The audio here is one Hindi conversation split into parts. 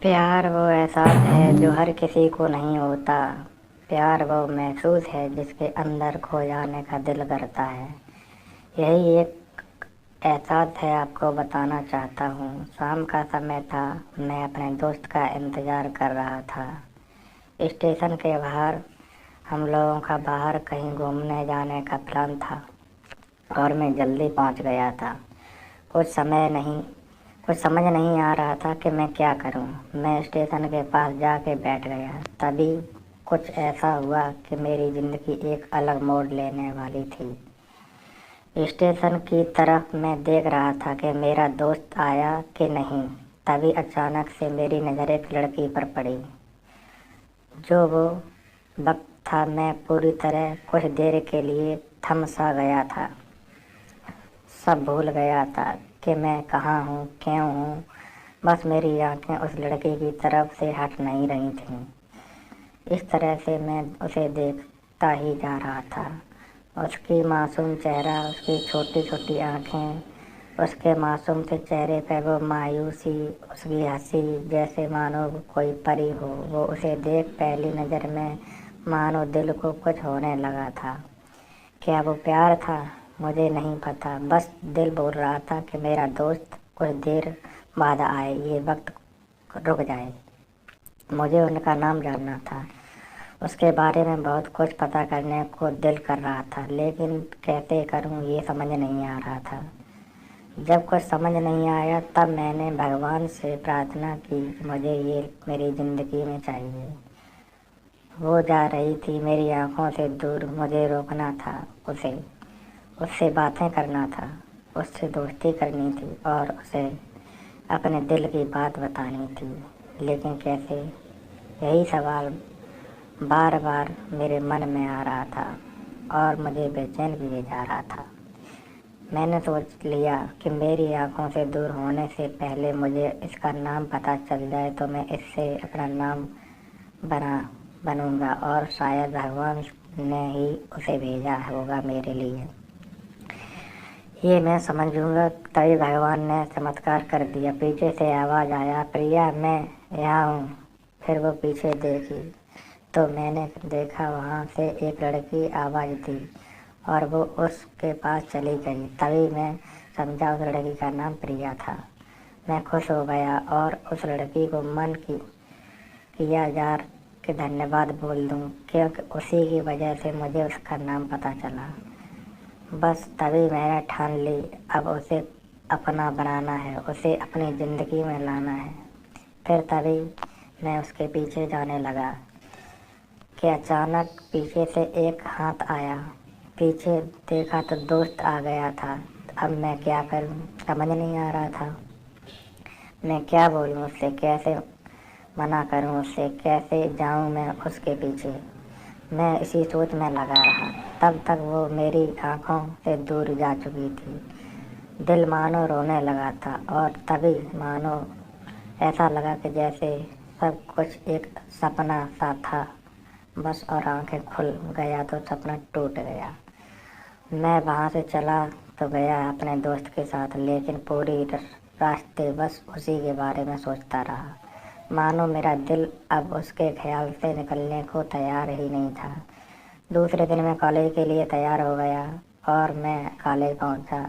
प्यार वो एहसास है जो हर किसी को नहीं होता। प्यार वो महसूस है जिसके अंदर खो जाने का दिल करता है। यही एक एहसास है आपको बताना चाहता हूँ। शाम का समय था, मैं अपने दोस्त का इंतज़ार कर रहा था। स्टेशन के बाहर हम लोगों का बाहर कहीं घूमने जाने का प्लान था और मैं जल्दी पहुँच गया था। कुछ समय नहीं कुछ समझ नहीं आ रहा था कि मैं क्या करूं। मैं स्टेशन के पास जाके बैठ गया। तभी कुछ ऐसा हुआ कि मेरी ज़िंदगी एक अलग मोड़ लेने वाली थी। स्टेशन की तरफ मैं देख रहा था कि मेरा दोस्त आया कि नहीं। तभी अचानक से मेरी नज़र एक लड़की पर पड़ी। जो वो वक्त था, मैं पूरी तरह कुछ देर के लिए थम सा गया था। सब भूल गया था कि मैं कहाँ हूँ, क्यों हूँ। बस मेरी आंखें उस लड़की की तरफ से हट नहीं रही थीं। इस तरह से मैं उसे देखता ही जा रहा था। उसकी मासूम चेहरा, उसकी छोटी छोटी आंखें, उसके मासूम से चेहरे पर वो मायूसी, उसकी हंसी जैसे मानो वो कोई परी हो। वो उसे देख पहली नज़र में मानो दिल को कुछ होने लगा था। क्या वो प्यार था? मुझे नहीं पता। बस दिल बोल रहा था कि मेरा दोस्त कुछ देर बाद आए, ये वक्त रुक जाए। मुझे उनका नाम जानना था। उसके बारे में बहुत कुछ पता करने को दिल कर रहा था, लेकिन कैसे करूं ये समझ नहीं आ रहा था। जब कुछ समझ नहीं आया तब मैंने भगवान से प्रार्थना की कि मुझे ये मेरी ज़िंदगी में चाहिए। वो जा रही थी मेरी आंखों से दूर। मुझे रोकना था उसे, उससे बातें करना था, उससे दोस्ती करनी थी और उसे अपने दिल की बात बतानी थी। लेकिन कैसे? यही सवाल बार बार मेरे मन में आ रहा था और मुझे बेचैन किए जा रहा था। मैंने सोच लिया कि मेरी आंखों से दूर होने से पहले मुझे इसका नाम पता चल जाए तो मैं इससे अपना नाम बना बनूंगा और शायद भगवान ने ही उसे भेजा होगा मेरे लिए। ये मैं समझूंगा। तभी भगवान ने चमत्कार कर दिया। पीछे से आवाज़ आया, प्रिया मैं यहाँ हूँ। फिर वो पीछे देखी तो मैंने देखा वहाँ से एक लड़की आवाज़ दी और वो उसके पास चली गई। तभी मैं समझा उस लड़की का नाम प्रिया था। मैं खुश हो गया और उस लड़की को मन की किया जार के धन्यवाद बोल दूँ, क्योंकि उसी की वजह से मुझे उसका नाम पता चला। बस तभी मैंने ठान ली, अब उसे अपना बनाना है, उसे अपनी ज़िंदगी में लाना है। फिर तभी मैं उसके पीछे जाने लगा कि अचानक पीछे से एक हाथ आया। पीछे देखा तो दोस्त आ गया था। अब मैं क्या करूं, समझ नहीं आ रहा था। मैं क्या बोलूं उससे, कैसे मना करूं उससे, कैसे जाऊं मैं उसके पीछे। मैं इसी सोच में लगा रहा। तब तक वो मेरी आंखों से दूर जा चुकी थी। दिल मानो रोने लगा था और तभी मानो ऐसा लगा कि जैसे सब कुछ एक सपना सा था बस, और आंखें खुल गया तो सपना टूट गया। मैं वहाँ से चला तो गया अपने दोस्त के साथ, लेकिन पूरी रास्ते बस उसी के बारे में सोचता रहा। मानो मेरा दिल अब उसके ख्याल से निकलने को तैयार ही नहीं था। दूसरे दिन मैं कॉलेज के लिए तैयार हो गया और मैं कॉलेज पहुंचा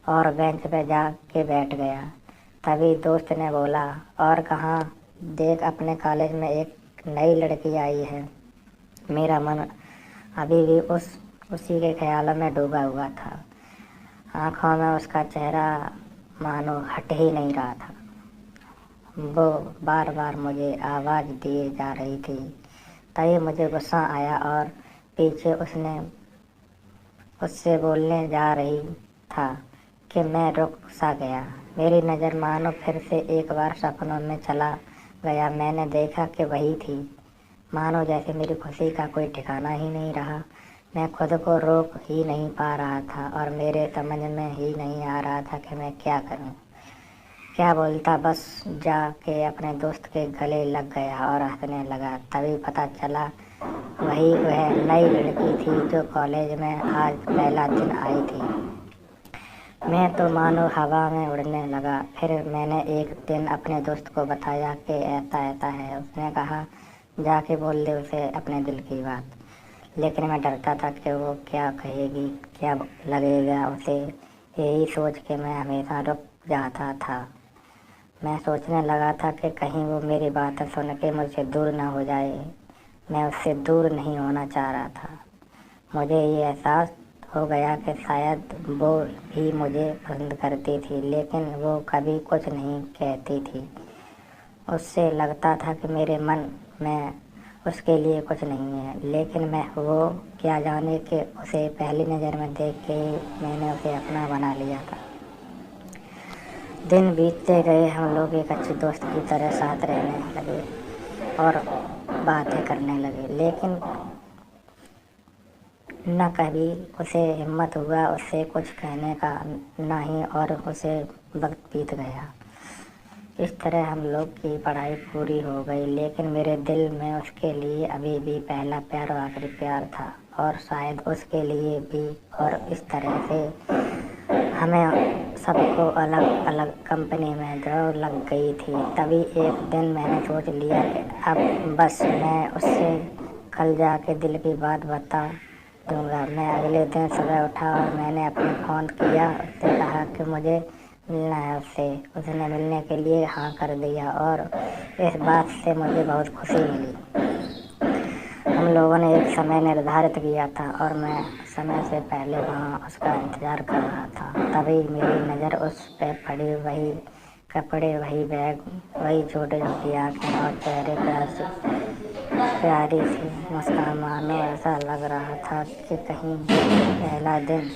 और बेंच पे जा के बैठ गया। तभी दोस्त ने बोला, और कहाँ, देख अपने कॉलेज में एक नई लड़की आई है। मेरा मन अभी भी उसी के ख्यालों में डूबा हुआ था। आंखों में उसका चेहरा मानो हट ही नहीं रहा था। वो बार बार मुझे आवाज़ दिए जा रही थी। तभी मुझे गुस्सा आया और पीछे उसने उससे बोलने जा रही था कि मैं रुक सा गया। मेरी नज़र मानो फिर से एक बार सपनों में चला गया। मैंने देखा कि वही थी। मानो जैसे मेरी खुशी का कोई ठिकाना ही नहीं रहा। मैं खुद को रोक ही नहीं पा रहा था और मेरे समझ में ही नहीं आ रहा था कि मैं क्या करूं, क्या बोलता। बस जाके अपने दोस्त के गले लग गया और हंसने लगा। तभी पता चला वही वह नई लड़की थी जो कॉलेज में आज पहला दिन आई थी। मैं तो मानो हवा में उड़ने लगा। फिर मैंने एक दिन अपने दोस्त को बताया कि ऐसा ऐसा है। उसने कहा, जाके बोल दे उसे अपने दिल की बात। लेकिन मैं डरता था कि वो क्या कहेगी, क्या लगेगा उसे। यही सोच के मैं हमेशा रुक जाता था। मैं सोचने लगा था कि कहीं वो मेरी बातें सुन के मुझसे दूर ना हो जाए। मैं उससे दूर नहीं होना चाह रहा था। मुझे ये एहसास हो गया कि शायद वो भी मुझे पसंद करती थी, लेकिन वो कभी कुछ नहीं कहती थी। उससे लगता था कि मेरे मन में उसके लिए कुछ नहीं है, लेकिन मैं वो क्या जाने कि उसे पहली नज़र में देख के ही मैंने उसे अपना बना लिया था। दिन बीतते गए, हम लोग एक अच्छे दोस्त की तरह साथ रहने लगे और बातें करने लगे, लेकिन न कभी उसे हिम्मत हुआ उससे कुछ कहने का, ना ही और उसे वक्त बीत गया। इस तरह हम लोग की पढ़ाई पूरी हो गई, लेकिन मेरे दिल में उसके लिए अभी भी पहला प्यार और आखिरी प्यार था, और शायद उसके लिए भी। और इस तरह से हमें सबको अलग अलग कंपनी में जॉब लग गई थी। तभी एक दिन मैंने सोच लिया कि अब बस मैं उससे कल जाके दिल की बात बता दूंगा। मैं अगले दिन सुबह उठा और मैंने अपने फ़ोन किया, उससे कहा कि मुझे मिलना है उससे। उसने मिलने के लिए हाँ कर दिया और इस बात से मुझे बहुत खुशी मिली। हम लोगों ने एक समय निर्धारित किया था और मैं समय से पहले वहाँ उसका इंतज़ार कर रहा था। तभी मेरी नज़र उस पे पड़ी। वही कपड़े, वही बैग, वही छोटी छोटी आँखें और चेहरे पर प्यारी सी मुस्कान। मानो ऐसा लग रहा था कि कहीं पहला दिन